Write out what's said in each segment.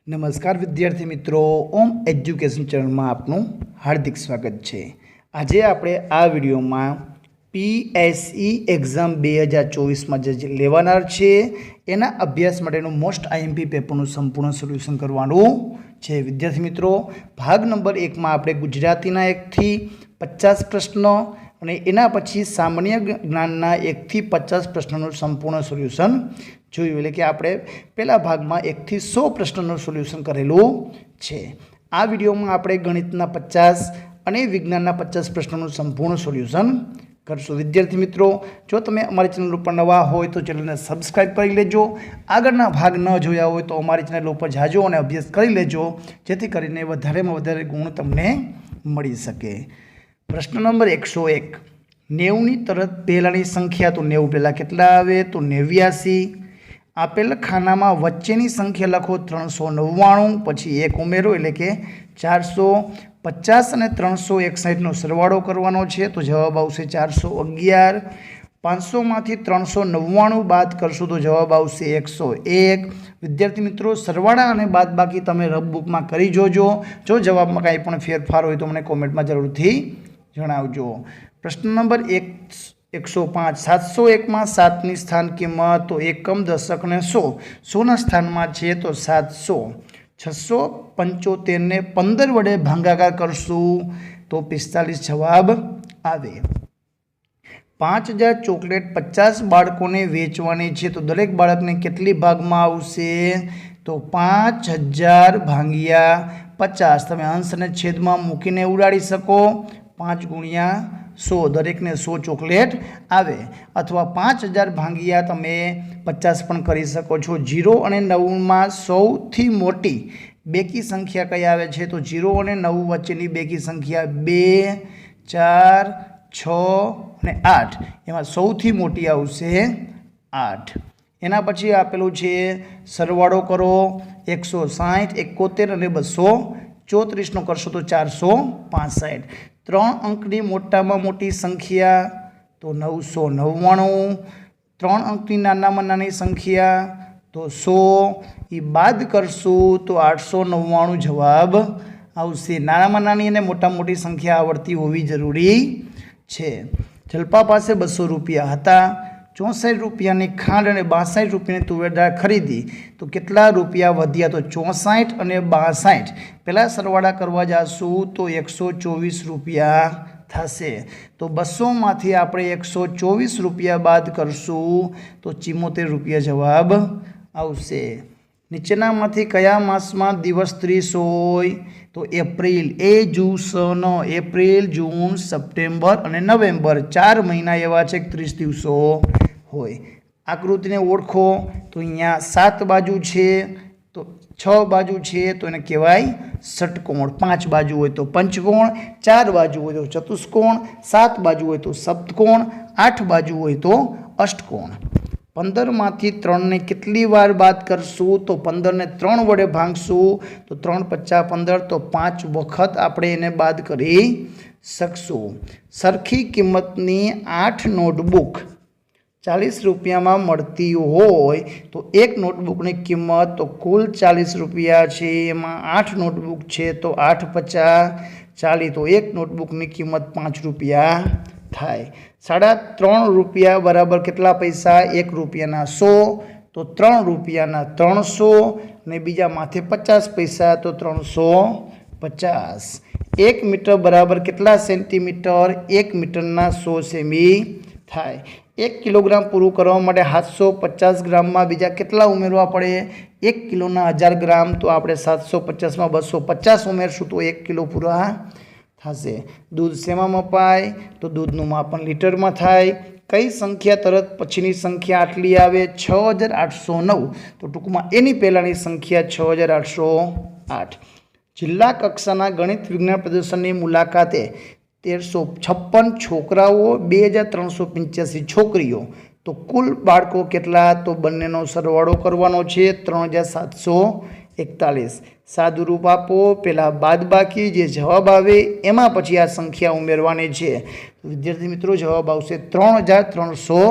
નમસ્કાર વિદ્યાર્થી મિત્રો, ઓમ એજ્યુકેશન ચેનલમાં આપનું હાર્દિક સ્વાગત છે। આજે આપણે આ વિડીયોમાં PSE એક્ઝામ 2024માં જે લેવાનાર છે એના અભ્યાસ માટેનું મોસ્ટ IMP પેપરનું સંપૂર્ણ સોલ્યુશન કરવાનું છે। વિદ્યાર્થી મિત્રો, ભાગ નંબર 1માં આપણે ગુજરાતીના 1 થી 50 પ્રશ્નો અને એના પછી સામાન્ય જ્ઞાનના 1 થી 50 પ્રશ્નોનું સંપૂર્ણ સોલ્યુશન જોયું। એટલે કે આપણે પહેલા ભાગમાં 1 થી 100 પ્રશ્નોનું સોલ્યુશન કરેલું છે। આ વિડીયોમાં આપણે ગણિતના 50 અને વિજ્ઞાનના 50 પ્રશ્નોનું સંપૂર્ણ સોલ્યુશન કરશું। વિદ્યાર્થી મિત્રો, જો તમે અમારી ચેનલ ઉપર નવા હોય તો ચેનલને સબસ્ક્રાઈબ કરી લેજો। આગળના ભાગ ન જોયા હોય તો અમારી ચેનલ ઉપર જાજો અને અભ્યાસ કરી લેજો, જેથી કરીને વધારેમાં વધારે ગુણ તમને મળી શકે। પ્રશ્ન નંબર 101, 90ની તરત પહેલાંની સંખ્યા, તો 90 પહેલાં કેટલા આવે? તો 89। આપેલ ખાનામાં વચ્ચેની સંખ્યા લખો 399, પછી 1 ઉમેરો એટલે કે 450 અને 361નો સરવાળો કરવાનો છે, તો જવાબ આવશે 411। 500માંથી 399 બાદ કરશું તો જવાબ આવશે 101। વિદ્યાર્થી મિત્રો, સરવાળા અને બાદબાકી તમે રફબુકમાં કરી જોજો। જો જવાબમાં કાંઈ પણ ફેરફાર હોય તો મને કોમેન્ટમાં જરૂરથી જણાવજો। પ્રશ્ન નંબર 105, 701માં 7ની સ્થાન કિંમત, તો એકમ, દશક ને 100ના સ્થાનમાં છે તો 700। 675ને 15 વડે ભાગાકાર કરશું તો 45 જવાબ આવે। 5000 ચોકલેટ 50 બાળકોને વેચવાની છે, તો દરેક બાળકને કેટલી ભાગમાં આવશે? તો 5000 ભાગ્યા 50। તમે અંશ અને છેદમાં મૂકીને ઉડાડી શકો। 5 ગુણ્યા 100, દરેકને 100 ચોકલેટ આવે। અથવા 5000 ભાગ્યા તમે 50 પણ કરી શકો છો। 0 અને 9માં સૌથી મોટી બેકી સંખ્યા કઈ આવે છે? તો 0 અને 9 વચ્ચેની બેકી સંખ્યા 2, 4, 6 અને 8, એમાં સૌથી મોટી આવશે 8। એના પછી આપેલું છે સરવાળો કરો, 160, 71 અને 234નો કરશો તો 465। 3 અંકની મોટામાં મોટી સંખ્યા, તો 999। 3 અંકની નાનામાં નાની સંખ્યા, તો 100, એ બાદ કરશું તો 899 જવાબ આવશે। નાનામાં નાની અને મોટામાં મોટી સંખ્યા આવડતી હોવી જરૂરી છે। જલ્પા પાસે 200 રૂપિયા હતા, 64 રૂપિયાની ખાંડ અને 62 રૂપિયાની તુવેર દાળ ખરીદી, તો કેટલા રૂપિયા વધ્યા? તો 64 અને 62, પહેલાં સરવાળા કરવા જઈશું તો 124 રૂપિયા થશે। તો 200માંથી આપણે 124 રૂપિયા બાદ કરશું તો 74 રૂપિયા જવાબ આવશે। નીચેનામાંથી કયા માસમાં દિવસ 30 હોય? તો એપ્રિલ, એપ્રિલ, જૂન, સપ્ટેમ્બર અને નવેમ્બર, 4 મહિના એવા છે કે 30 દિવસો હોય। આકૃતિને ઓળખો, તો અહીંયા 7 બાજુ છે, તો 6 બાજુ છે તો એને કહેવાય ષટકોણ। 5 બાજુ હોય તો પંચકોણ, 4 બાજુ હોય તો ચતુષ્કોણ, 7 બાજુ હોય તો સપ્તકોણ, 8 બાજુ હોય તો અષ્ટકોણ। 15માંથી 3ને કેટલી વાર બાદ કરશું? તો 15ને 3 વડે ભાગશું તો 3 × 5 = 15, તો 5 વખત આપણે એને બાદ કરી શકશું। સરખી કિંમતની 8 નોટબુક 40 રૂપિયામાં મળતી હોય તો એક નોટબુકની કિંમત, તો કુલ 40 રૂપિયા છે, એમાં 8 નોટબુક છે તો 8 × 50 = 40, તો એક નોટબુકની કિંમત 5 રૂપિયા થાય। 3.5 રૂપિયા બરાબર કેટલા પૈસા? 1 રૂપિયાના 100, તો 3 રૂપિયાના 300 અને બીજા માથે 50 પૈસા, તો 350। 1 મીટર બરાબર કેટલા સેન્ટીમીટર? 1 મીટરના 100 સેમી થાય। 1 કિલોગ્રામ પૂરું કરવા માટે 750 ગ્રામમાં બીજા કેટલા ઉમેરવા પડે? 1 કિલોના 1000 ગ્રામ, તો આપણે 750માં 250 ઉમેરશું તો 1 કિલો પૂરા થશે। દૂધ શેમાં મપાય? તો દૂધનું માપન લીટરમાં થાય। કઈ સંખ્યા તરત પછીની સંખ્યા આટલી આવે? 6809, તો ટૂંકમાં એની પહેલાંની સંખ્યા 6808। જિલ્લા કક્ષાના ગણિત વિજ્ઞાન પ્રદર્શનની મુલાકાતે 1356 છોકરાઓ, 2385 છોકરીઓ, તો કુલ બાળકો કેટલા? તો બંનેનો સરવાળો કરવાનો છે, 3741। સાદું રૂપ આપો, પહેલાં બાદબાકી, જે જવાબ આવે એમાં પછી આ સંખ્યા ઉમેરવાની છે। વિદ્યાર્થી મિત્રો, જવાબ આવશે 3350।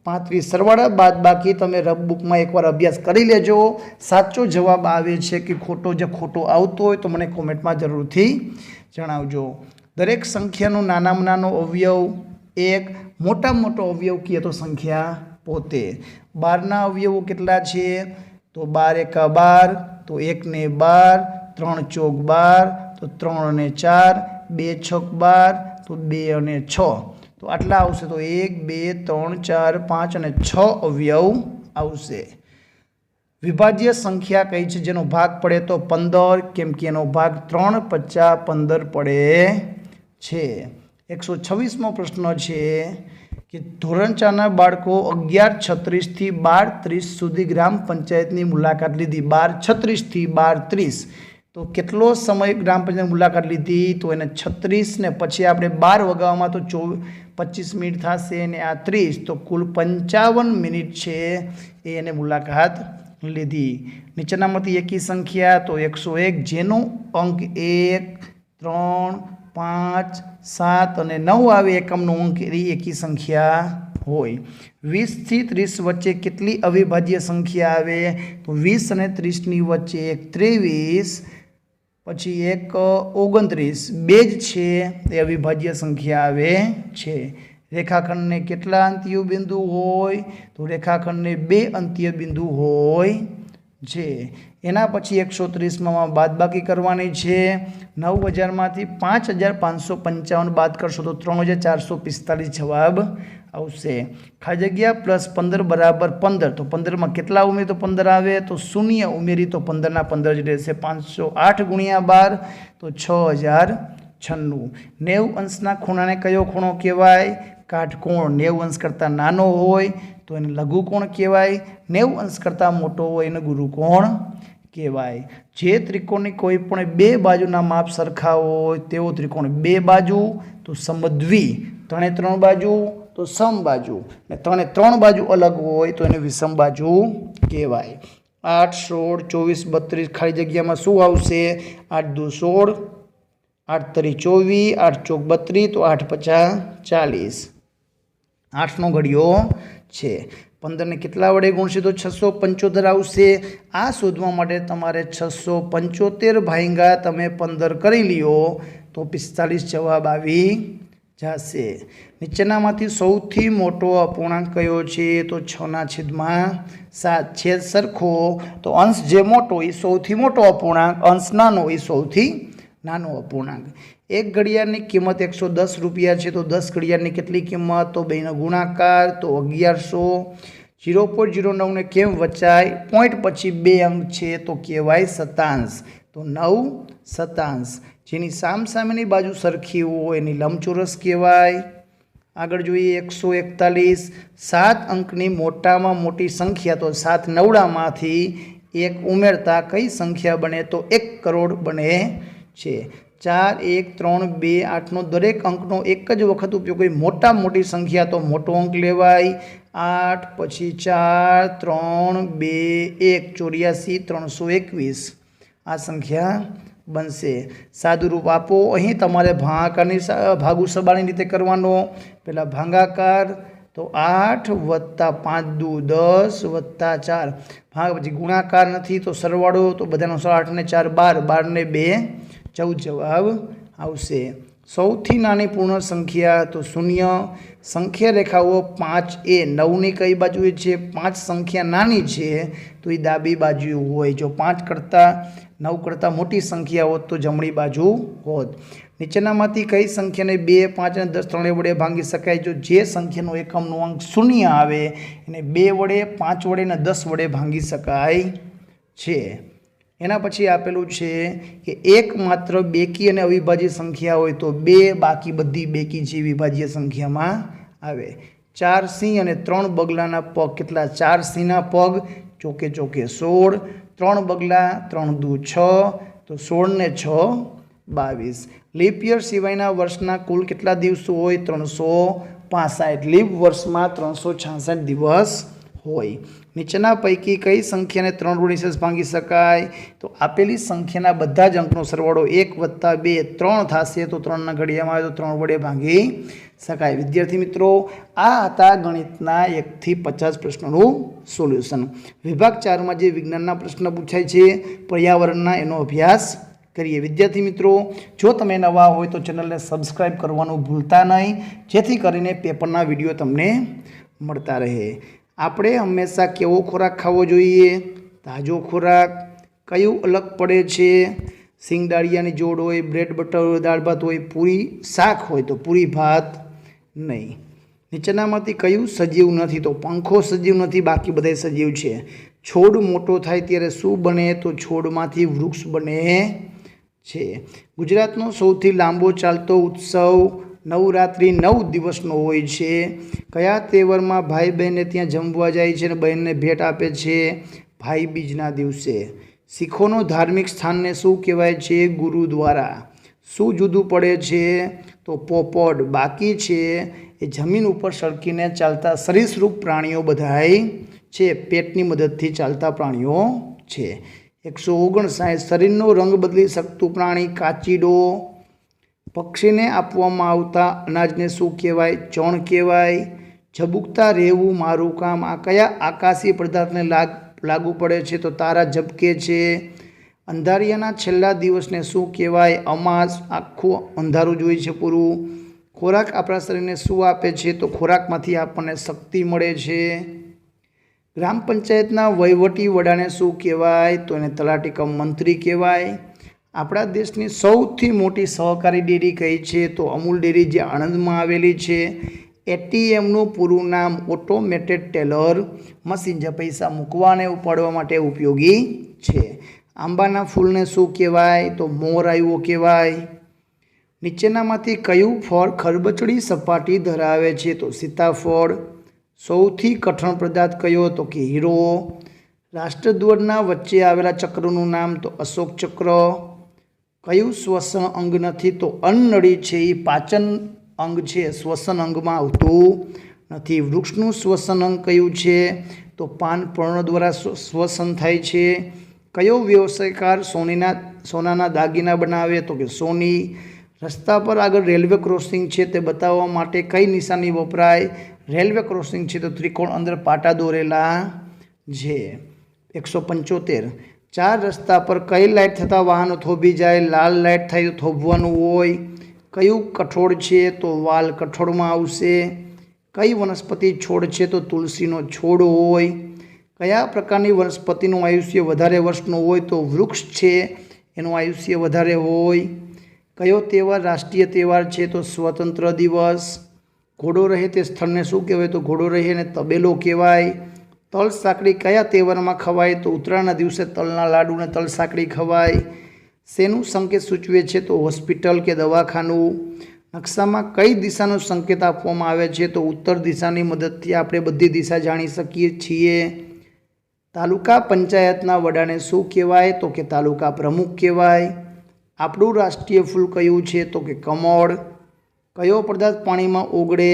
35 સરવાળા બાદ બાકી તમે રફ બુકમાં એકવાર અભ્યાસ કરી લેજો. સાચો જવાબ આવે છે કે ખોટો, જે ખોટો આવતો હોય તો મને કોમેન્ટમાં જરૂરથી જણાવજો. દરેક સંખ્યાનો નાનામાં નાનો અવયવ 1, મોટામાં મોટો અવયવ કહીએ તો સંખ્યા પોતે. 12ના અવયવો કેટલા છે? તો 12 એકા 12, તો 1 ને 12, 3 ચોક 12, તો 3 અને 4, 2 છક 12, તો 2 અને 6. તો આટલા આવશે. તો 1, 2, 3, 4, 5 અને 6 અવયવ આવશે. વિભાજ્ય સંખ્યા કઈ છે જેનો ભાગ પડે? તો 15, કેમ કે એનો ભાગ 3, 50, 15 પડે છે. 126મો પ્રશ્ન છે કે ધોરણ 4ના બાળકો 11:36 થી 12:30 સુધી ગ્રામ પંચાયતની મુલાકાત લીધી. 12:36 થી 12:30 તો કેટલો સમય ગ્રામ પંચાયતની મુલાકાત લીધી? તો એને 36 ને પછી આપણે 12 વગાવવામાં તો 25 મિનિટ થશે અને આ 30, તો કુલ 55 મિનિટ છે એ એને મુલાકાત લીધી. નીચેનામાંથી એકી સંખ્યા? તો 101, જેનો અંક 1, 3, 5, 7 અને 9 આવે એકમનો અંક એ એકી સંખ્યા હોય. 20 થી 30 વચ્ચે કેટલી અવિભાજ્ય સંખ્યા આવે? તો 20 અને 30ની વચ્ચે એક 23, પછી એક 29, બે જ છે એ અવિભાજ્ય સંખ્યા આવે છે. રેખાખંડને કેટલા અંત્ય બિંદુ હોય? તો રેખાખંડને 2 અંત્ય બિંદુ હોય છે. એના પછી 130માં બાદબાકી કરવાની છે. 9000માંથી 5555 બાદ કરશો તો 3445 જવાબ આવશે. ખાલી જગ્યા +15 બરાબર 15, તો 15માં કેટલા ઉમેરી તો 15 આવે? તો 0 ઉમેરી તો 15ના 15 જ રહેશે. 508 ગુણ્યા 12 તો 6096. 90 અંશના ખૂણાને કયો ખૂણો કહેવાય? કાટકોણ. 90 અંશ કરતાં નાનો હોય તો એને લઘુકોણ કહેવાય. 90 અંશ કરતાં મોટો હોય એને ગુરુકોણ કહેવાય. જે ત્રિકોણની કોઈ પણ 2 બાજુના માપ સરખા હોય તેવો ત્રિકોણ. 2 બાજુ તો સમદ્વિ, 3 બાજુ તો સમબાજુ, ને 3 બાજુ અલગ હોય તો એને વિષમ બાજુ કહેવાય. 8, 16, 24, 32 ખાલી જગ્યામાં શું આવશે? 8 દુ 16, 8 તરી 24, 8 ચોક 32, તો 8 50 40. 8નો ઘડિયો છે. 15ને કેટલા વડે ગુણશે? તો 675 આવશે. આ શોધવા માટે તમારે 675 ભાગ્યા તમે 15 કરી લ્યો તો 45 જવાબ આવી જશે. નીચેનામાંથી સૌથી મોટો અપૂર્ણાંક કયો છે? તો 6/7. છેદ સરખો તો અંશ જે મોટો એ સૌથી મોટો અપૂર્ણાંક, અંશ નાનો એ સૌથી નાનો અપૂર્ણાંક. એક ઘડિયાળની કિંમત 110 રૂપિયા છે તો 10 ઘડિયાળની કેટલી કિંમત? તો બેનો ગુણાકાર તો 1100. 0.09 ને કેમ વચાય? પોઈન્ટ પછી 2 અંક છે તો કહેવાય શતાંશ. તો 9 શતાંશ. જેની સામસામેની બાજુ સરખી હોય એની લંબચોરસ કહેવાય. આગળ જોઈએ 141. 7 અંકની મોટામાં મોટી સંખ્યા તો 7 નવડામાંથી 1 ઉમેરતા કઈ સંખ્યા બને? તો 1 કરોડ બને છે. 4, 1, 3, 2, 8નો દરેક અંકનો એક જ વખત ઉપયોગ કરી મોટામાં મોટી સંખ્યા તો મોટો અંક લેવાય. 8 પછી 4, 3, 2, 1, 84, 321 આ સંખ્યા બનશે. સાદુરૂપ આપો. અહીં તમારે ભાગાકારની ભાગુ સબાની રીતે કરવાનો. પહેલાં ભાગાકાર તો 8 + 5 દુ 10 + 4 ભાગ, પછી ગુણાકાર નથી તો સરવાળો તો બધાનો 8 ને 4 12, 12 ને 2 14 જવાબ આવશે. સૌથી નાની પૂર્ણ સંખ્યા તો 0. સંખ્યા રેખાઓ 5a 9ની કઈ બાજુએ છે? 5 સંખ્યા નાની છે તો એ ડાબી બાજુ હોય. જો 5 કરતાં 9 કરતાં મોટી સંખ્યા હોત તો જમણી બાજુ હોત. નીચેનામાંથી કઈ સંખ્યાને 2, 5 અને 10 ત્રણેય વડે ભાંગી શકાય? જો જે સંખ્યાનો એકમનો અંક 0 આવે એને 2 વડે, 5 વડે અને 10 વડે ભાંગી શકાય છે. એના પછી આપેલું છે કે એકમાત્ર બેકી અને અવિભાજ્ય સંખ્યા હોય તો 2, બાકી બધી બેકી જે વિભાજ્ય સંખ્યામાં આવે. 4 સિંહ અને 3 બગલાના પગ કેટલા? 4 સિંહના પગ ચોકે ચોકે 16, 3 બગલા 3 દુ 6, તો 16 ને 6 22. લીપ યર સિવાયના વર્ષના કુલ કેટલા દિવસો હોય? 365. લીપ વર્ષમાં 366 દિવસ હોય। નીચેના પૈકી કઈ સંખ્યાને 3 વડે નિશેષ ભાંગી શકાય? તો આપેલી સંખ્યાના બધા જ અંકનો સરવાળો 1 + 2 3 થશે, તો 3ના ઘડિયામાં આવે તો 3 વડે ભાંગી શકાય। વિદ્યાર્થી મિત્રો, આ હતા ગણિતના 1 થી 50 પ્રશ્નોનું સોલ્યુશન। વિભાગ 4માં જે વિજ્ઞાનના પ્રશ્ન પૂછાય છે પર્યાવરણના, એનો અભ્યાસ કરીએ। વિદ્યાર્થી મિત્રો, જો તમે નવા હોય તો ચેનલને સબસ્ક્રાઈબ કરવાનું ભૂલતા નહીં, જેથી કરીને પેપરના વિડીયો તમને મળતા રહે। આપણે હંમેશા કેવો ખોરાક ખાવો જોઈએ? તાજો ખોરાક। કયું અલગ પડે છે? સિંગદાળિયાની જોડ હોય, બ્રેડ બટર હોય, દાળ ભાત હોય, પૂરી શાક હોય તો પૂરી ભાત નહીં। નીચેનામાંથી કયું સજીવ નથી? તો પંખો સજીવ નથી, બાકી બધા સજીવ છે। છોડ મોટો થાય ત્યારે શું બને? તો છોડમાંથી વૃક્ષ બને છે। ગુજરાતનો સૌથી લાંબો ચાલતો ઉત્સવ નવરાત્રિ 9 દિવસનો હોય છે। કયા તહેવારમાં ભાઈ બહેનને ત્યાં જમવા જાય છે અને બહેનને ભેટ આપે છે? ભાઈ બીજના દિવસે। શીખોનો ધાર્મિક સ્થાનને શું કહેવાય છે? ગુરુદ્વારા। શું જુદું પડે છે? તો પોપટ। બાકી છે એ જમીન ઉપર સરકીને ચાલતા સરીસૃપ પ્રાણીઓ બધાય છે, પેટની મદદથી ચાલતા પ્રાણીઓ છે। 159 શરીરનો રંગ બદલી શકતું પ્રાણી? કાચીડો। પક્ષીને આપવામાં આવતા અનાજને શું કહેવાય? ચણ કહેવાય। ઝબૂકતા રહેવું મારું કામ, આ કયા આકાશી પદાર્થને લાગુ પડે છે? તો તારા ઝબકે છે। અંધારિયાના છેલ્લા દિવસને શું કહેવાય? અમાસ। આખું અંધારું જોઈએ છે પૂરું। ખોરાક આપણા શરીરને શું આપે છે? તો ખોરાકમાંથી આપણને શક્તિ મળે છે। ગ્રામ પંચાયતના વહીવટી વડાને શું કહેવાય? તો એને તલાટી કમ મંત્રી કહેવાય। આપણા દેશની સૌથી મોટી સહકારી ડેરી કઈ છે? તો અમૂલ ડેરી, જે આણંદમાં આવેલી છે। એટીએમનું પૂરું નામ? ઓટોમેટેડ ટેલર મશીન, જે પૈસા મૂકવા અને ઉપાડવા માટે ઉપયોગી છે। આંબાના ફૂલને શું કહેવાય? તો મોરાયું કહેવાય। નીચેનામાંથી કયું ફળ ખરબચડી સપાટી ધરાવે છે? તો સીતાફળ। સૌથી કઠણ પદાર્થ કયો? તો કે હીરો। રાષ્ટ્રધ્વજના વચ્ચે આવેલા ચક્રનું નામ? તો અશોક ચક્ર। કયું શ્વસન અંગ નથી? તો અન્નનળી છે, એ પાચન અંગ છે, શ્વસન અંગમાં આવતું નથી। વૃક્ષનું શ્વસન અંગ કયું છે? તો પાન પર્ણ દ્વારા શ્વસન થાય છે। કયો વ્યવસાયકાર સોનાના દાગીના બનાવે? તો કે સોની। રસ્તા પર આગળ રેલવે ક્રોસિંગ છે તે બતાવવા માટે કઈ નિશાની વપરાય? રેલવે ક્રોસિંગ છે તો ત્રિકોણ અંદર પાટા દોરેલા છે। 175 4 રસ્તા પર કઈ લાઇટ થતાં વાહનો થોભી જાય? લાલ લાઇટ થાય તો થોભવાનું હોય। કયું કઠોળ છે? તો વાલ કઠોળમાં આવશે। કઈ વનસ્પતિ છોડ છે? તો તુલસીનો છોડ હોય। કયા પ્રકારની વનસ્પતિનું આયુષ્ય વધારે વર્ષનું હોય? તો વૃક્ષ છે, એનું આયુષ્ય વધારે હોય। કયો તહેવાર રાષ્ટ્રીય તહેવાર છે? તો સ્વતંત્ર દિવસ। ઘોડો રહે તે સ્થળને શું કહેવાય? તો ઘોડો રહે અને તબેલો કહેવાય। તલ સાંકળી કયા તહેવારમાં ખવાય? તો ઉત્તરાયણના દિવસે તલના લાડુ અને તલ સાંકળી ખવાય। શેનું સંકેત સૂચવે છે? તો હોસ્પિટલ કે દવાખાનું। નકશામાં કઈ દિશાનો સંકેત આપવામાં આવે છે? તો ઉત્તર દિશાની મદદથી આપણે બધી દિશા જાણી શકીએ છીએ। તાલુકા પંચાયતના વડાને શું કહેવાય? તો કે તાલુકા પ્રમુખ કહેવાય। આપણું રાષ્ટ્રીય ફૂલ કયું છે? તો કે કમળ। કયો પદાર્થ પાણીમાં ઓગળે?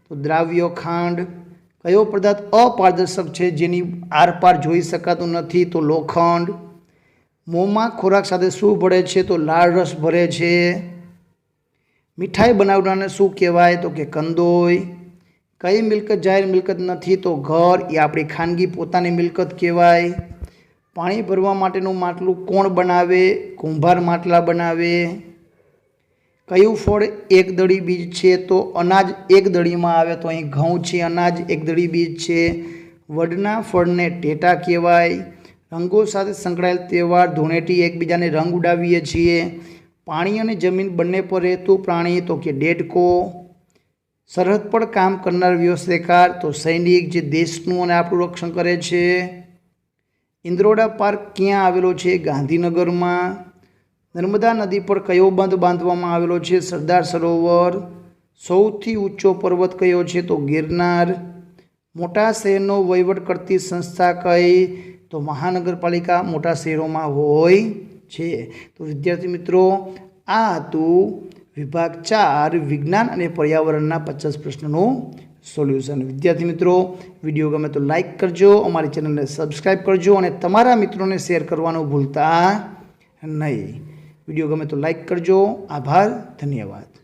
તો દ્રાવ્ય ખાંડ। કયો પદાર્થ અપારદર્શક છે, જેની આરપાર જોઈ શકાતું નથી? તો લોખંડ। મોંમાં ખોરાક સાથે શું ભળે છે? તો લાળ રસ ભરે છે। મીઠાઈ બનાવનારને શું કહેવાય? તો કે કંદોય। કઈ મિલકત જાહેર મિલકત નથી? તો ઘર, એ આપણી ખાનગી પોતાની મિલકત કહેવાય। પાણી ભરવા માટેનું માટલું કોણ બનાવે? કુંભાર માટલા બનાવે। કયું ફળ એક દળી બીજ છે? તો અનાજ એક દળીમાં આવે, તો અહીં ઘઉં છે, અનાજ એક દળી બીજ છે। વડના ફળને ટેટા કહેવાય। રંગો સાથે સંકળાયેલ તહેવાર ધૂળેટી, એકબીજાને રંગ ઉડાવીએ છીએ। પાણી અને જમીન બંને પર રહેતું પ્રાણી? તો કે દેડકો। સરહદ પર કામ કરનાર વ્યવસાયકાર? તો સૈનિક, જે દેશનું અને આપણું રક્ષણ કરે છે। ઇન્દ્રોડા પાર્ક ક્યાં આવેલો છે? ગાંધીનગરમાં। નર્મદા નદી પર કયો બંધ બાંધવામાં આવેલો છે? સરદાર સરોવર। સૌથી ઊંચો પર્વત કયો છે? તો ગિરનાર। મોટા શહેરનો વહીવટ કરતી સંસ્થા કઈ? તો મહાનગરપાલિકા મોટા શહેરોમાં હોય છે। તો વિદ્યાર્થી મિત્રો, આ હતું વિભાગ 4 વિજ્ઞાન અને પર્યાવરણના 50 પ્રશ્નોનું સોલ્યુશન। વિદ્યાર્થી મિત્રો, વિડીયો ગમે તો લાઈક કરજો, અમારી ચેનલને સબસ્ક્રાઈબ કરજો અને તમારા મિત્રોને શેર કરવાનું ભૂલતા નહીં। વિડીયો ગમે તો લાઈક કરજો। આભાર, ધન્યવાદ।